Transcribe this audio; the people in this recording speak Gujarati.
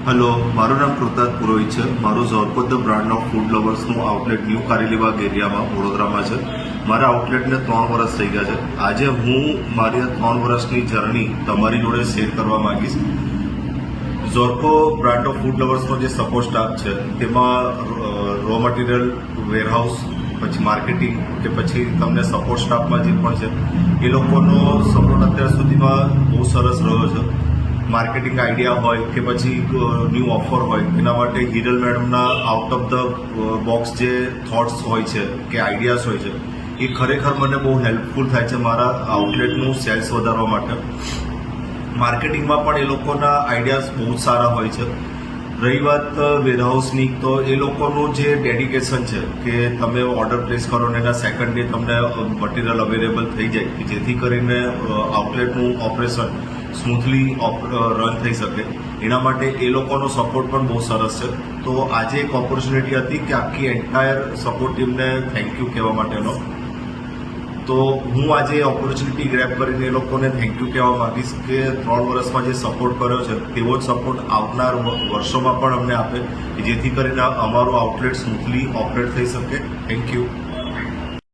હલો, મારું નામ કૃતાર્થ પુરોહિત છે. મારું ઝોરપોદ ધ બ્રાન્ડ ઓફ ફૂડ લવર્સનું આઉટલેટ ન્યૂ કારેલીબાગ એરિયામાં વડોદરામાં છે. મારા આઉટલેટને 3 વર્ષ થઈ ગયા છે. આજે હું મારી 3 વર્ષની જર્ની તમારી જોડે શેર કરવા માંગીશ. ઝોરપો બ્રાન્ડ ઓફ ફૂડ લવર્સનો જે સપોર્ટ સ્ટાફ છે તેમાં રો મટીરિયલ, વેરહાઉસ, પછી માર્કેટિંગ કે પછી તમને સપોર્ટ સ્ટાફમાં જે પણ છે એ લોકોનો સપોર્ટ અત્યાર સુધીમાં બહુ સરસ રહ્યો છે. માર્કેટિંગ આઈડિયા હોય કે પછી ન્યૂ ઓફર હોય એના માટે હિરલ મેડમના આઉટ ઓફ ધ બોક્સ જે થોટ્સ હોય છે કે આઈડિયાઝ હોય છે એ ખરેખર મને બહુ હેલ્પફુલ થાય છે મારા આઉટલેટનું સેલ્સ વધારવા માટે. માર્કેટિંગમાં પણ એ લોકોના આઈડિયાઝ બહુ જ સારા હોય છે. રહી વાત વેરહાઉસની, તો એ લોકોનું જે ડેડિકેશન છે કે તમે ઓર્ડર પ્લેસ કરો ને એના સેકન્ડ ડે તમને મટીરિયલ અવેલેબલ થઈ જાય જેથી કરીને આઉટલેટનું ઓપરેશન સ્મૂથલી રન થઈ શકે, એના માટે એ લોકોનો સપોર્ટ પણ બહુ સરસ છે. તો આજે એક ઓપોર્ચ્યુનિટી હતી કે આખી એન્ટાયર સપોર્ટ ટીમને થેન્ક યુ કહેવા માટેનો. તો હું આજે ઓપોર્ચ્યુનિટી ગ્રેબ કરીને એ લોકોને થેન્ક યુ કહેવા માંગીશ કે 3 વર્ષમાં જે સપોર્ટ કર્યો છે તેવો જ સપોર્ટ આવનાર વર્ષોમાં પણ અમને આપે જેથી કરીને અમારું આઉટલેટ સ્મૂથલી ઓપરેટ થઈ શકે. Thank you.